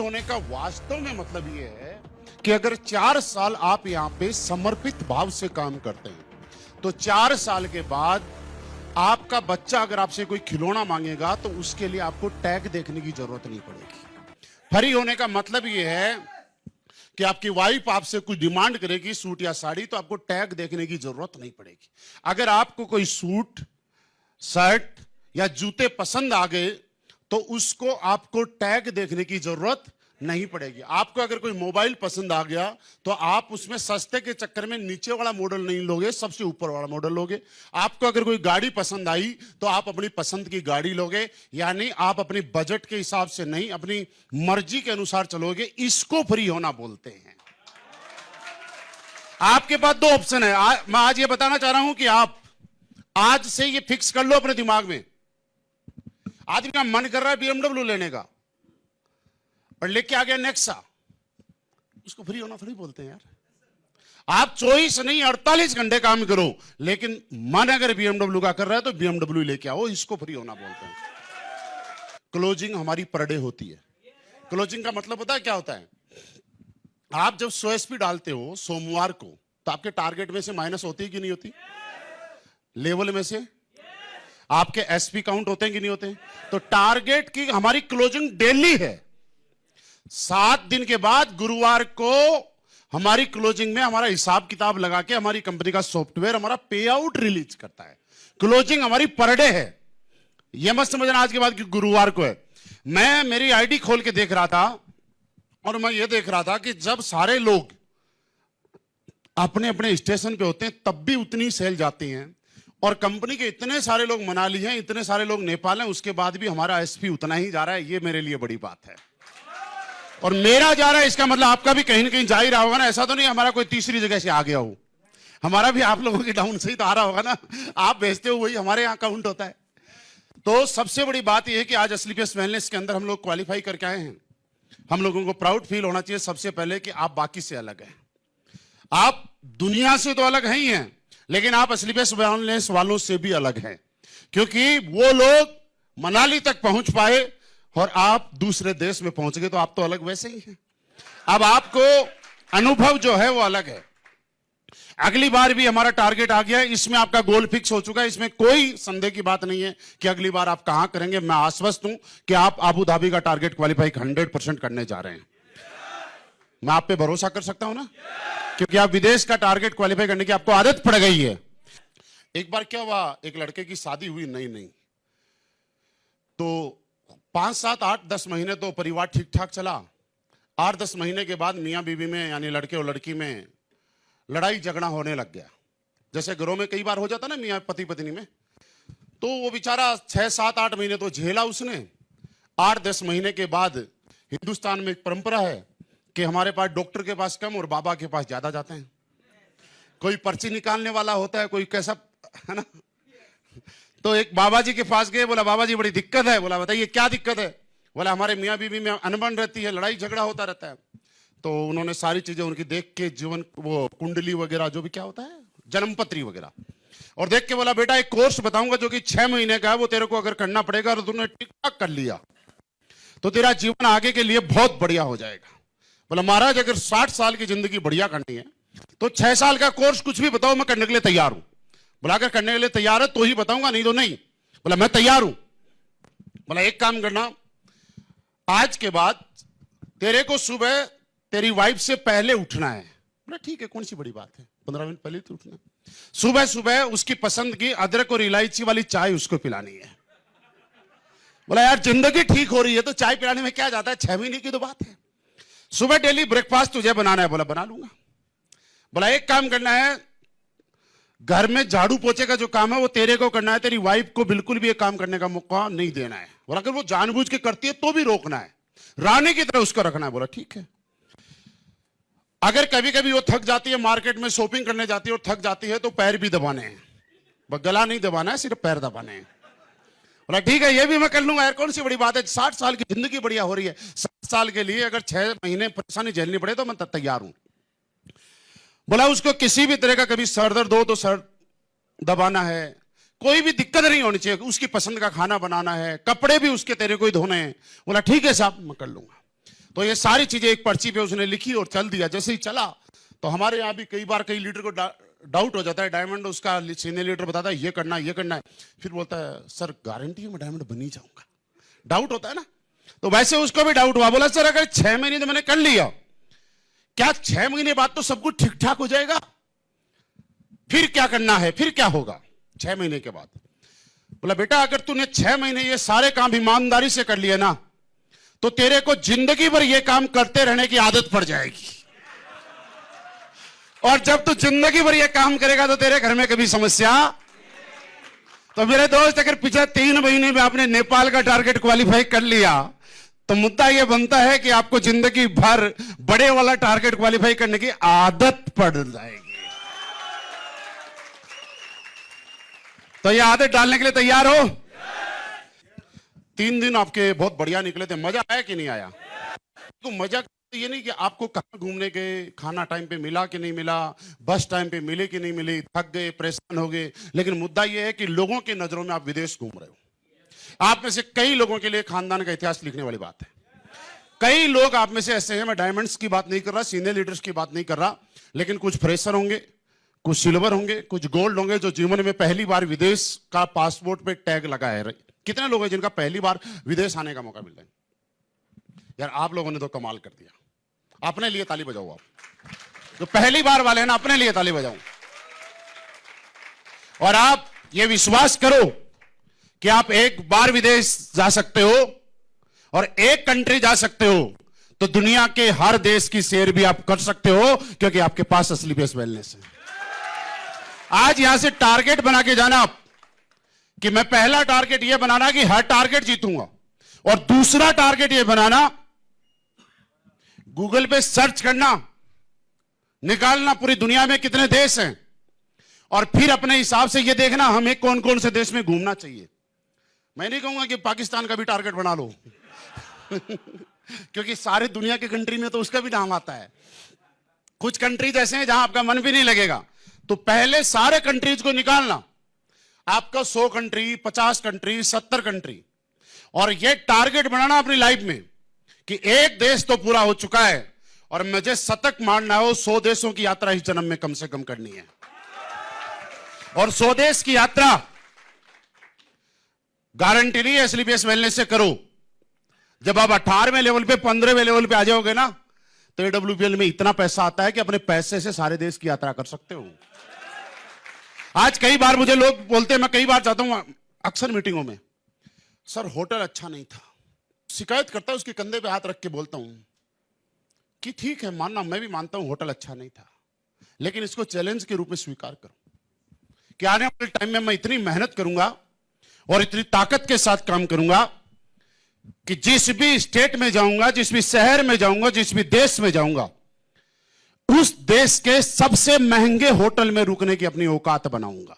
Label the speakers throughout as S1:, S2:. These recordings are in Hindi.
S1: होने का वास्तव में मतलब यह है कि अगर 4 साल आप यहां पे समर्पित भाव से काम करते हैं तो 4 साल के बाद आपका बच्चा अगर आपसे कोई खिलौना मांगेगा तो उसके लिए आपको टैग देखने की जरूरत नहीं पड़ेगी। फ्री होने का मतलब यह है कि आपकी वाइफ आपसे कुछ डिमांड करेगी सूट या साड़ी तो आपको टैग देखने की जरूरत नहीं पड़ेगी। अगर आपको कोई सूट, शर्ट या जूते पसंद आ गए तो उसको आपको टैग देखने की जरूरत नहीं पड़ेगी। आपको अगर कोई मोबाइल पसंद आ गया तो आप उसमें सस्ते के चक्कर में नीचे वाला मॉडल नहीं लोगे, सबसे ऊपर वाला मॉडल लोगे। आपको अगर कोई गाड़ी पसंद आई तो आप अपनी पसंद की गाड़ी लोगे, यानी आप अपनी बजट के हिसाब से नहीं, अपनी मर्जी के अनुसार चलोगे। इसको फ्री होना बोलते हैं। आपके पास 2 ऑप्शन है। मैं आज ये बताना चाह रहा हूं कि आप आज से ये फिक्स कर लो अपने दिमाग में। आदमी का मन कर रहा है BMW लेने का और लेके आ गया नेक्सा, उसको फ्री होना थोड़ी बोलते हैं यार। आप 24 नहीं 48 घंटे काम करो, लेकिन मन अगर BMW का कर रहा है तो BMW लेके आओ, इसको फ्री होना बोलते हैं। क्लोजिंग हमारी पर डे होती है। क्लोजिंग का मतलब पता है क्या होता है? आप जब 100 SP डालते हो सोमवार को तो आपके टारगेट में से माइनस होती है कि नहीं होती? लेवल में से आपके SP काउंट होते हैं कि नहीं होते? तो टारगेट की हमारी क्लोजिंग डेली है। 7 दिन के बाद गुरुवार को हमारी क्लोजिंग में हमारा हिसाब किताब लगा के हमारी कंपनी का सॉफ्टवेयर हमारा पे आउट रिलीज करता है। क्लोजिंग हमारी पर डे है। यह मत समझना आज के बाद कि गुरुवार को है। मैं मेरी आईडी खोल के देख रहा था और मैं यह देख रहा था कि जब सारे लोग अपने अपने स्टेशन पे होते हैं तब भी उतनी सेल जाती हैं, और कंपनी के इतने सारे लोग मनाली हैं, इतने सारे लोग नेपाल हैं, उसके बाद भी हमारा SP उतना ही जा रहा है। ये मेरे लिए बड़ी बात है। और मेरा जा रहा है इसका मतलब आपका भी कहीं ना कहीं जा ही रहा होगा ना। ऐसा तो नहीं हमारा कोई तीसरी जगह से आ गया हो, हमारा भी आप लोगों के डाउन से ही तो आ रहा होगा ना। आप भेजते हो वही हमारे यहां काउंट होता है। तो सबसे बड़ी बात यह है कि आज असलीपियस वेलनेस के अंदर हम लोग क्वालिफाई करके आए हैं। हम लोगों को प्राउड फील होना चाहिए सबसे पहले कि आप बाकी से अलग हैं। आप दुनिया से तो अलग ही हैं, लेकिन आप असलीपियस वेलनेस वालों से भी अलग हैं, क्योंकि वो लोग मनाली तक पहुंच पाए और आप दूसरे देश में पहुंच गए, तो आप तो अलग वैसे ही हैं। अब आपको अनुभव जो है वो अलग है। अगली बार भी हमारा टारगेट आ गया है, इसमें आपका गोल फिक्स हो चुका है। इसमें कोई संदेह की बात नहीं है कि अगली बार आप कहां करेंगे। मैं आश्वस्त हूं कि आप अबू धाबी का टारगेट क्वालिफाई 100% करने जा रहे हैं। मैं आप पे भरोसा कर सकता हूं ना, क्योंकि आप विदेश का टारगेट क्वालिफाई करने की आपको आदत पड़ गई है। एक बार क्या हुआ, एक लड़के की शादी हुई नई, तो 5, 7, 8, 10 महीने तो परिवार ठीक ठाक चला। 8-10 महीने के बाद मियां बीवी में, यानी लड़के और लड़की में लड़ाई झगड़ा होने लग गया। जैसे घरों में कई बार हो जाता ना मियां पति पत्नी में। तो वो बेचारा 6, 7, 8 महीने तो झेला उसने। 8-10 महीने के बाद हिंदुस्तान में एक परंपरा है कि हमारे पास डॉक्टर के पास कम और बाबा के पास ज्यादा जाते हैं। कोई पर्ची निकालने वाला होता है, कोई कैसा, है ना। तो एक बाबा जी के पास गए, बोला बाबा जी बड़ी दिक्कत है। बोला बताइए क्या दिक्कत है? बोला हमारे मियाँ बीवी में अनबन रहती है, लड़ाई झगड़ा होता रहता है। तो उन्होंने सारी चीजें उनकी देख के, जीवन वो कुंडली वगैरह जो भी क्या होता है, जन्मपत्री वगैरह, और देख के बोला बेटा एक कोर्स बताऊंगा जो कि 6 महीने का है, वो तेरे को अगर करना पड़ेगा और तुमने ठीक ठाक कर लिया तो तेरा जीवन आगे के लिए बहुत बढ़िया हो जाएगा। बोला महाराज अगर 60 साल की जिंदगी बढ़िया करनी है तो 6 साल का कोर्स कुछ भी बताओ, मैं करने के लिए तैयार हूं। बोला अगर करने के लिए तैयार है तो ही बताऊंगा, नहीं तो नहीं। बोला मैं तैयार हूं। बोला एक काम करना, आज के बाद तेरे को सुबह तेरी वाइफ से पहले उठना है। बोला ठीक है, कौन सी बड़ी बात है, 15 मिनट पहले तो उठना। सुबह सुबह उसकी पसंद की अदरक और इलायची वाली चाय उसको पिलानी है। बोला यार जिंदगी ठीक हो रही है तो चाय पिलाने में क्या जाता है, 6 महीने की तो बात है। सुबह डेली ब्रेकफास्ट तुझे बनाना है। बोला बना लूंगा। बोला एक काम करना है, घर में झाड़ू पोछे का जो काम है वो तेरे को करना है, तेरी वाइफ को बिल्कुल भी ये काम करने का मौका नहीं देना है। बोला अगर वो जानबूझ के करती है तो भी रोकना है, रानी की तरह उसको रखना है। बोला ठीक है। अगर कभी कभी वो थक जाती है, मार्केट में शॉपिंग करने जाती है और थक जाती है, तो पैर भी दबाने हैं, गला नहीं दबाना है, सिर्फ पैर दबाने हैं। बोला ठीक है, ये भी मैं कर लूंगा यार, कौन सी बड़ी बात है, 60 साल की जिंदगी बढ़िया हो रही है, 60 साल के लिए अगर 6 महीने परेशानी झेलनी पड़े तो मैं तैयार हूं। बोला उसको किसी भी तरह का कभी सर दर्द हो तो सर दबाना है, कोई भी दिक्कत नहीं होनी चाहिए, उसकी पसंद का खाना बनाना है, कपड़े भी उसके तेरे को ही धोने हैं। बोला ठीक है साहब मैं कर लूंगा। तो ये सारी चीजें एक पर्ची पे उसने लिखी और चल दिया। जैसे ही चला तो हमारे यहां भी कई बार कई लीडर को डाउट हो जाता है। डायमंड उसका सीनियर लीडर बताता है ये करना है, ये करना है, फिर बोलता है सर गारंटी है मैं डायमंड बन ही जाऊंगा। डाउट होता है ना, तो वैसे उसको भी डाउट हुआ। बोला सर अगर 6 महीने तो मैंने कर लिया, क्या 6 महीने बाद तो सब कुछ ठीक ठाक हो जाएगा? फिर क्या करना है, फिर क्या होगा 6 महीने के बाद? बोला बेटा अगर तूने 6 महीने ये सारे काम ईमानदारी से कर लिए ना, तो तेरे को जिंदगी भर ये काम करते रहने की आदत पड़ जाएगी। और जब तू जिंदगी भर ये काम करेगा तो तेरे घर में कभी समस्या। तो मेरे दोस्त अगर पिछले 3 महीने में आपने नेपाल का टारगेट क्वालिफाई कर लिया, तो मुद्दा यह बनता है कि आपको जिंदगी भर बड़े वाला टारगेट क्वालिफाई करने की आदत पड़ जाएगी। तो यह आदत डालने के लिए तैयार हो? 3 दिन आपके बहुत बढ़िया निकले थे। मजा आया कि नहीं आया? तो मजा ये नहीं कि आपको कहां घूमने गए, खाना टाइम पे मिला कि नहीं मिला, बस टाइम पे मिले कि नहीं मिली, थक गए, परेशान हो गए, लेकिन मुद्दा यह है कि लोगों की नजरों में आप विदेश घूम रहे हो। आप में से कई लोगों के लिए खानदान का इतिहास लिखने वाली बात है। कई लोग आप में से ऐसे हैं, मैं डायमंड्स की बात नहीं कर रहा, सीनियर लीडर्स की बात नहीं कर रहा, लेकिन कुछ फ्रेशर होंगे, कुछ सिल्वर होंगे, कुछ गोल्ड होंगे, जो जीवन में पहली बार विदेश का पासपोर्ट पे टैग लगा है। कितने लोग हैं जिनका पहली बार विदेश आने का मौका मिल रहा है? यार आप लोगों ने तो कमाल कर दिया। अपने लिए ताली बजाओ। आप जो पहली बार वाले हैं ना, अपने लिए ताली बजाओ। और आप ये विश्वास करो कि आप एक बार विदेश जा सकते हो और एक कंट्री जा सकते हो, तो दुनिया के हर देश की सैर भी आप कर सकते हो, क्योंकि आपके पास असली बेस वेलनेस है। आज यहां से टारगेट बना के जाना कि मैं पहला टारगेट यह बनाना कि हर टारगेट जीतूंगा, और दूसरा टारगेट यह बनाना गूगल पे सर्च करना, निकालना पूरी दुनिया में कितने देश हैं, और फिर अपने हिसाब से यह देखना हमें कौन कौन से देश में घूमना चाहिए। मैं नहीं कहूंगा कि पाकिस्तान का भी टारगेट बना लो क्योंकि सारे दुनिया के कंट्री में तो उसका भी नाम आता है। कुछ कंट्रीज ऐसे हैं जहां आपका मन भी नहीं लगेगा, तो पहले सारे कंट्रीज को निकालना, आपका 100 कंट्री, 50 कंट्री, 70 कंट्री, और यह टारगेट बनाना अपनी लाइफ में कि एक देश तो पूरा हो चुका है और मुझे शतक मारना हो, 100 देशों की यात्रा इस जन्म में कम से कम करनी है। और 100 देश की यात्रा गारंटी नहीं है असली बेस वेलनेस से करो। जब आप 18वें लेवल पे, 15वें लेवल पे आ जाओगे ना, तो AWPL में इतना पैसा आता है कि अपने पैसे से सारे देश की यात्रा कर सकते हो। आज कई बार मुझे लोग बोलते हैं, मैं कई बार जाता हूं अक्सर मीटिंगों में, सर होटल अच्छा नहीं था। शिकायत करता हूं, उसके कंधे पे हाथ रख के बोलता हूं कि ठीक है, मानना मैं भी मानता हूं होटल अच्छा नहीं था, लेकिन इसको चैलेंज के रूप में स्वीकार करो कि आने वाले टाइम में मैं इतनी मेहनत करूंगा और इतनी ताकत के साथ काम करूंगा कि जिस भी स्टेट में जाऊंगा, जिस भी शहर में जाऊंगा, जिस भी देश में जाऊंगा, उस देश के सबसे महंगे होटल में रुकने की अपनी औकात बनाऊंगा।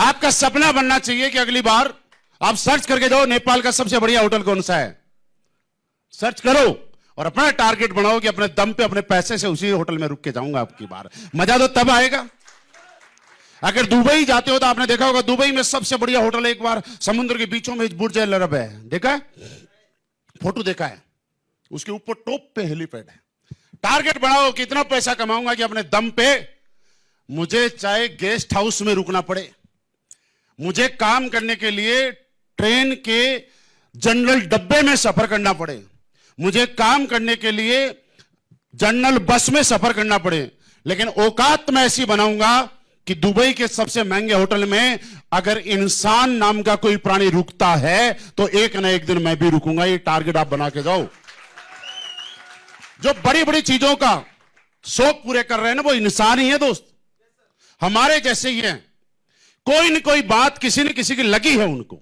S1: आपका सपना बनना चाहिए कि अगली बार आप सर्च करके जाओ नेपाल का सबसे बढ़िया होटल कौन सा है, सर्च करो और अपना टारगेट बनाओ कि अपने दम पे, अपने पैसे से उसी होटल में रुक के जाऊंगा। आपकी बार मजा तो तब आएगा। अगर दुबई जाते हो तो आपने देखा होगा, दुबई में सबसे बढ़िया होटल है, एक बार समुद्र के बीचों में बुर्ज अल अरब है, देखा है, फोटो देखा है, उसके ऊपर टॉप पे हेलीपैड है। टारगेट बनाओ कितना पैसा कमाऊंगा कि अपने दम पे, मुझे चाहे गेस्ट हाउस में रुकना पड़े, मुझे काम करने के लिए ट्रेन के जनरल डब्बे में सफर करना पड़े, मुझे काम करने के लिए जनरल बस में सफर करना पड़े, लेकिन औकात मैं ऐसी बनाऊंगा कि दुबई के सबसे महंगे होटल में अगर इंसान नाम का कोई प्राणी रुकता है तो एक ना एक दिन मैं भी रुकूंगा। ये टारगेट आप बना के जाओ। जो बड़ी बड़ी चीजों का शौक पूरे कर रहे हैं ना, वो इंसान ही है दोस्त, हमारे जैसे ही हैं। कोई न कोई बात किसी न किसी की लगी है उनको,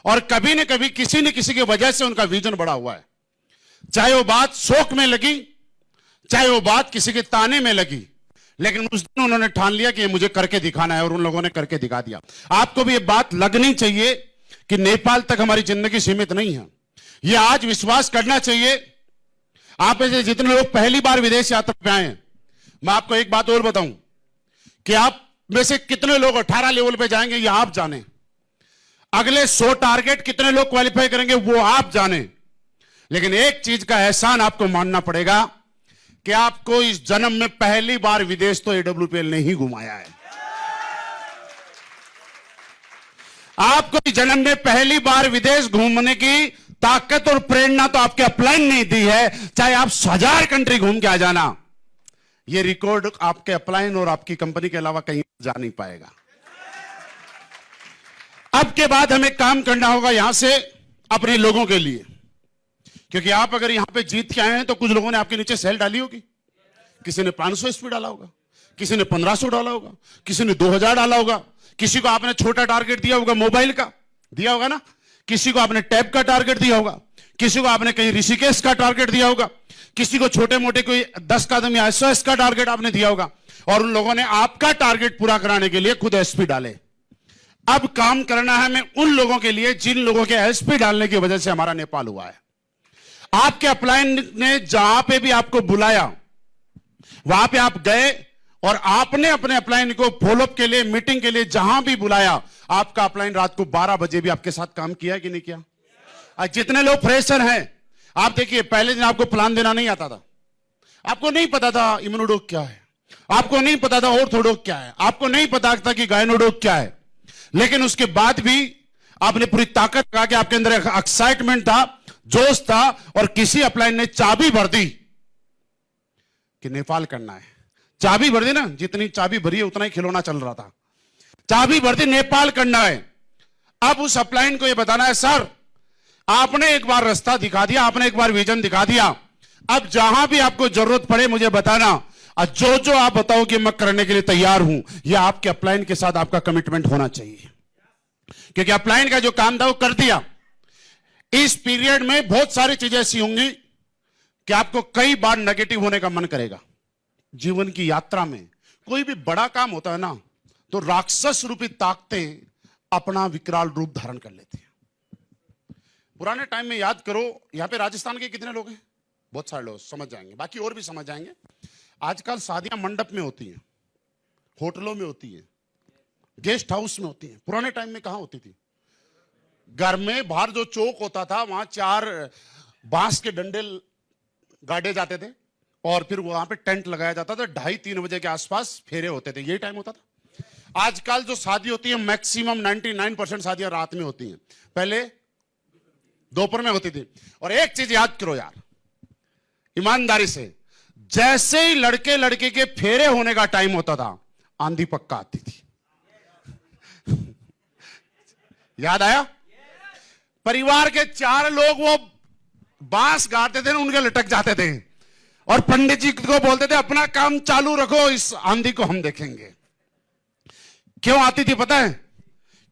S1: और कभी न कभी किसी न किसी की वजह से उनका विजन बड़ा हुआ है। चाहे वो बात शौक में लगी, चाहे वो बात किसी के ताने में लगी, लेकिन उस दिन उन्होंने ठान लिया कि ये मुझे करके दिखाना है, और उन लोगों ने करके दिखा दिया। आपको भी ये बात लगनी चाहिए कि नेपाल तक हमारी जिंदगी सीमित नहीं है। ये आज विश्वास करना चाहिए। आप ऐसे जितने लोग पहली बार विदेश यात्रा पे आए हैं, मैं आपको एक बात और बताऊं कि आप में से कितने लोग 18 लेवल पे जाएंगे, ये आप जाने। अगले 100 टारगेट कितने लोग क्वालिफाई करेंगे वो आप जाने, लेकिन एक चीज का एहसान आपको मानना पड़ेगा कि आपको इस जन्म में पहली बार विदेश तो एडब्ल्यूपीएल ने ही घुमाया है। आपको इस जन्म में पहली बार विदेश घूमने की ताकत और प्रेरणा तो आपके अपलाइन ने दी है, चाहे आप 1000 कंट्री घूम के आ जाना, यह रिकॉर्ड आपके अपलाइन और आपकी कंपनी के अलावा कहीं जा नहीं पाएगा। अब के बाद हमें काम करना होगा यहां से अपने लोगों के लिए, क्योंकि आप अगर यहां पे जीत के आए हैं तो कुछ लोगों ने आपके नीचे सेल डाली होगी। किसी ने 500 स्पीड डाला होगा, किसी ने 1500 डाला होगा, किसी ने 2000 डाला होगा, किसी को आपने छोटा टारगेट दिया होगा, मोबाइल का दिया होगा ना, किसी को आपने टैब का टारगेट दिया होगा, किसी को आपने कहीं ऋषिकेश का टारगेट दिया होगा, किसी को छोटे मोटे कोई 10 कदम या SOS का टारगेट आपने दिया होगा, और उन लोगों ने आपका टारगेट पूरा कराने के लिए खुद एसपी डाले। अब काम करना है हमें उन लोगों के लिए जिन लोगों के एसपी डालने की वजह से हमारा नेपाल हुआ है। आपके अपलाइन ने जहां पे भी आपको बुलाया वहां पे आप गए और आपने अपने अपलाइन को फॉलोअप के लिए, मीटिंग के लिए जहां भी बुलाया, आपका अपलाइन रात को 12 बजे भी आपके साथ काम किया कि नहीं किया? आज जितने लोग फ्रेशर हैं, आप देखिए, पहले दिन आपको प्लान देना नहीं आता था, आपको नहीं पता था इम्यूनोडोक क्या है, आपको नहीं पता था ऑर्थोडोक क्या है, आपको नहीं पता था कि गायनोडोक क्या है, लेकिन उसके बाद भी आपने पूरी ताकत लगा के, आपके अंदर एक्साइटमेंट था, जोश था, और किसी अपलाइन ने चाबी भर दी कि नेपाल करना है। चाबी भर दी ना, जितनी चाबी भरी है उतना ही खिलौना चल रहा था। चाबी भर दी, नेपाल करना है। अब उस अपलाइन को यह बताना है, सर आपने एक बार रास्ता दिखा दिया, आपने एक बार विजन दिखा दिया, अब जहां भी आपको जरूरत पड़े मुझे बताना, और जो जो आप बताओ कि मैं करने के लिए तैयार हूं, यह आपके अपलाइन के साथ आपका कमिटमेंट होना चाहिए। क्योंकि अपलाइन का जो काम था वो कर दिया। इस पीरियड में बहुत सारी चीजें ऐसी होंगी कि आपको कई बार नेगेटिव होने का मन करेगा। जीवन की यात्रा में कोई भी बड़ा काम होता है ना, तो राक्षस रूपी ताकतें अपना विकराल रूप धारण कर लेती हैं। पुराने टाइम में याद करो, यहां पे राजस्थान के कितने लोग हैं? बहुत सारे लोग समझ जाएंगे, बाकी और भी समझ जाएंगे। आजकल शादियां मंडप में होती हैं, होटलों में होती हैं, गेस्ट हाउस में होती हैं। पुराने टाइम में कहां होती थी? घर में बाहर जो चौक होता था, वहां 4 बांस के डंडे गाड़े जाते थे और फिर वहां पे टेंट लगाया जाता था। 2:30-3 बजे के आसपास फेरे होते थे, यही टाइम होता था। आजकल जो शादी होती है, मैक्सिमम 99% शादियां रात में होती हैं, पहले दोपहर में होती थी। और एक चीज याद करो यार, ईमानदारी से, जैसे ही लड़के लड़के के फेरे होने का टाइम होता था, आंधी पक्का आती थी। याद आया? परिवार के 4 लोग वो बांस गाड़ते थे, उनके लटक जाते थे, और पंडित जी को बोलते थे अपना काम चालू रखो, इस आंधी को हम देखेंगे। क्यों आती थी पता है?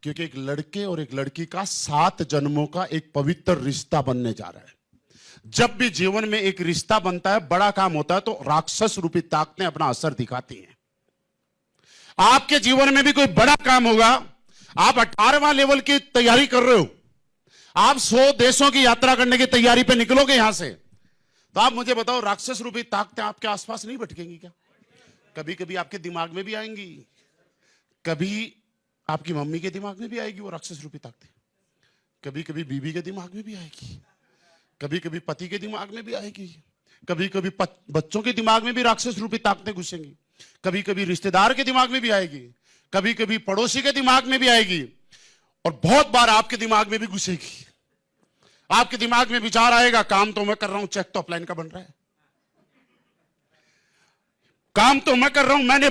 S1: क्योंकि एक लड़के और एक लड़की का 7 जन्मों का एक पवित्र रिश्ता बनने जा रहा है। जब भी जीवन में एक रिश्ता बनता है, बड़ा काम होता है, तो राक्षस रूपी ताकतें अपना असर दिखाती हैं। आपके जीवन में भी कोई बड़ा काम होगा, आप 18वां लेवल की तैयारी कर रहे हो, आप 100 देशों की यात्रा करने की तैयारी पे निकलोगे यहां से, तो आप मुझे बताओ, राक्षस रूपी ताकतें आपके आसपास नहीं भटकेंगी क्या? कभी कभी आपके दिमाग में भी आएंगी, कभी आपकी मम्मी के दिमाग में भी आएगी वो राक्षस रूपी ताकतें, कभी कभी बीवी के दिमाग में भी आएगी, कभी कभी पति के दिमाग में भी आएगी, कभी कभी बच्चों के दिमाग में भी राक्षस रूपी ताकतें घुसेंगी, कभी कभी रिश्तेदार के दिमाग में भी आएगी, कभी कभी पड़ोसी के दिमाग में भी आएगी, और बहुत बार आपके दिमाग में भी घुसेगी। आपके दिमाग में विचार आएगा, काम तो मैं कर रहा हूं, चेक तो अपलाइन का बन रहा है, काम तो मैं कर रहा हूं, मैंने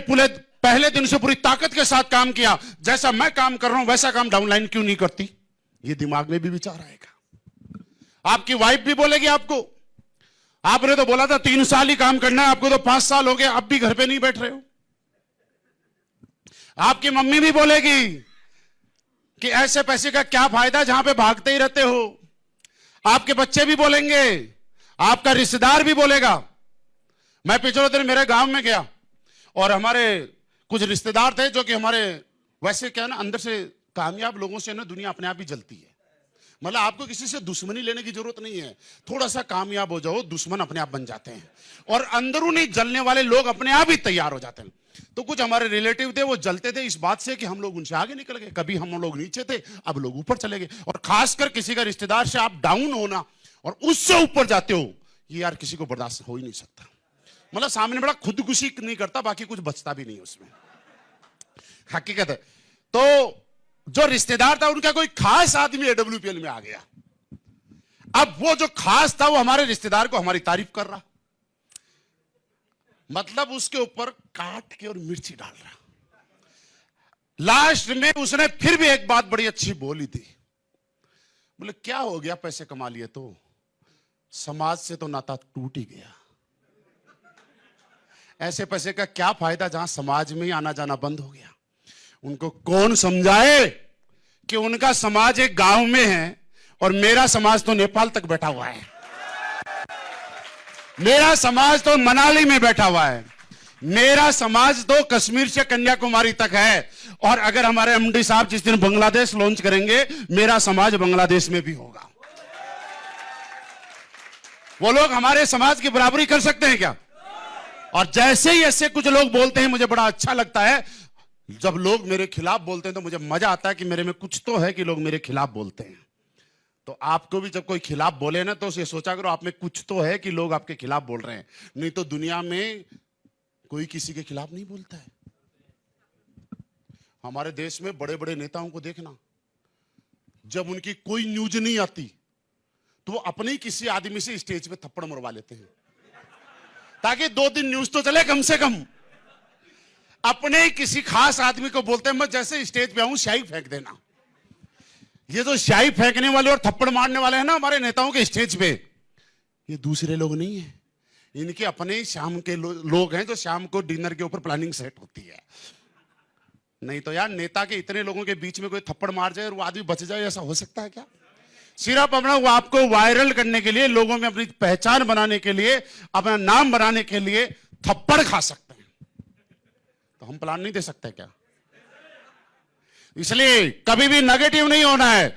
S1: पहले दिन से पूरी ताकत के साथ काम किया, जैसा मैं काम कर रहा हूं वैसा काम डाउनलाइन क्यों नहीं करती? ये दिमाग में भी विचार आएगा। आपकी वाइफ भी बोलेगी आपको, आपने तो बोला था 3 साल ही काम करना है, आपको तो 5 साल हो गए, अब भी घर पे नहीं बैठ रहे हो। आपकी मम्मी भी बोलेगी कि ऐसे पैसे का क्या फायदा जहां पे भागते ही रहते हो। आपके बच्चे भी बोलेंगे, आपका रिश्तेदार भी बोलेगा। मैं पिछले दिन मेरे गांव में गया और हमारे कुछ रिश्तेदार थे जो कि हमारे, वैसे क्या ना, अंदर से कामयाब लोगों से ना दुनिया अपने आप ही जलती है। मतलब आपको किसी से दुश्मनी लेने की जरूरत नहीं है। थोड़ा सा कामयाब हो जाओ, दुश्मन अपने आप बन जाते हैं और अंदरूनी जलने वाले लोग अपने आप ही तैयार हो जाते हैं। तो कुछ हमारे रिलेटिव थे, वो जलते थे इस बात से कि हम लोग उनसे आगे निकल गए। कभी हम लोग नीचे थे, अब लोग ऊपर चले गए। और खासकर किसी का रिश्तेदार से आप डाउन होना और उससे ऊपर जाते हो, ये यार किसी को बर्दाश्त हो ही नहीं सकता। मतलब सामने बड़ा खुदकुशी नहीं करता, बाकी कुछ बचता भी नहीं उसमें, हकीकत है। तो जो रिश्तेदार था उनका कोई खास आदमी एडब्ल्यूपीएल में आ गया। अब वो जो खास था वो हमारे रिश्तेदार को हमारी तारीफ कर रहा, मतलब उसके ऊपर काट के और मिर्ची डाल रहा। लास्ट में उसने फिर भी एक बात बड़ी अच्छी बोली थी। बोले क्या हो गया, पैसे कमा लिए तो समाज से तो नाता टूट ही गया। ऐसे पैसे का क्या फायदा जहां समाज में ही आना जाना बंद हो गया। उनको कौन समझाए कि उनका समाज एक गांव में है और मेरा समाज तो नेपाल तक बैठा हुआ है, मेरा समाज तो मनाली में बैठा हुआ है, मेरा समाज तो कश्मीर से कन्याकुमारी तक है। और अगर हमारे एमडी साहब जिस दिन बांग्लादेश लॉन्च करेंगे, मेरा समाज बांग्लादेश में भी होगा। वो लोग हमारे समाज की बराबरी कर सकते हैं क्या? और जैसे ही ऐसे कुछ लोग बोलते हैं, मुझे बड़ा अच्छा लगता है। जब लोग मेरे खिलाफ बोलते हैं तो मुझे मजा आता है कि मेरे में कुछ तो है कि लोग मेरे खिलाफ बोलते हैं। तो आपको भी जब कोई खिलाफ बोले ना, तो ये सोचा करो आप में कुछ तो है कि लोग आपके खिलाफ बोल रहे हैं। नहीं तो दुनिया में कोई किसी के खिलाफ नहीं बोलता है। हमारे देश में बड़े बड़े नेताओं को देखना, जब उनकी कोई न्यूज नहीं आती तो वो अपने ही किसी आदमी से स्टेज पे थप्पड़ मरवा लेते हैं, ताकि 2 दिन न्यूज तो चले कम से कम। अपने ही किसी खास आदमी को बोलते हैं, मैं जैसे स्टेज पे आऊं स्याही फेंक देना। ये जो स्याही फेंकने वाले और थप्पड़ मारने वाले हैं ना हमारे नेताओं के स्टेज पे, ये दूसरे लोग नहीं है, इनके अपने ही शाम के लोग हैं, जो शाम को डिनर के ऊपर प्लानिंग सेट होती है। नहीं तो यार नेता के इतने लोगों के बीच में कोई थप्पड़ मार जाए और वो आदमी बच जाए, ऐसा हो सकता है क्या? सिर्फ अपना वो आपको वायरल करने के लिए, लोगों में अपनी पहचान बनाने के लिए, अपना नाम बनाने के लिए थप्पड़ खा सकते हैं। तो हम प्लान नहीं दे सकते क्या? इसलिए कभी भी नेगेटिव नहीं होना है।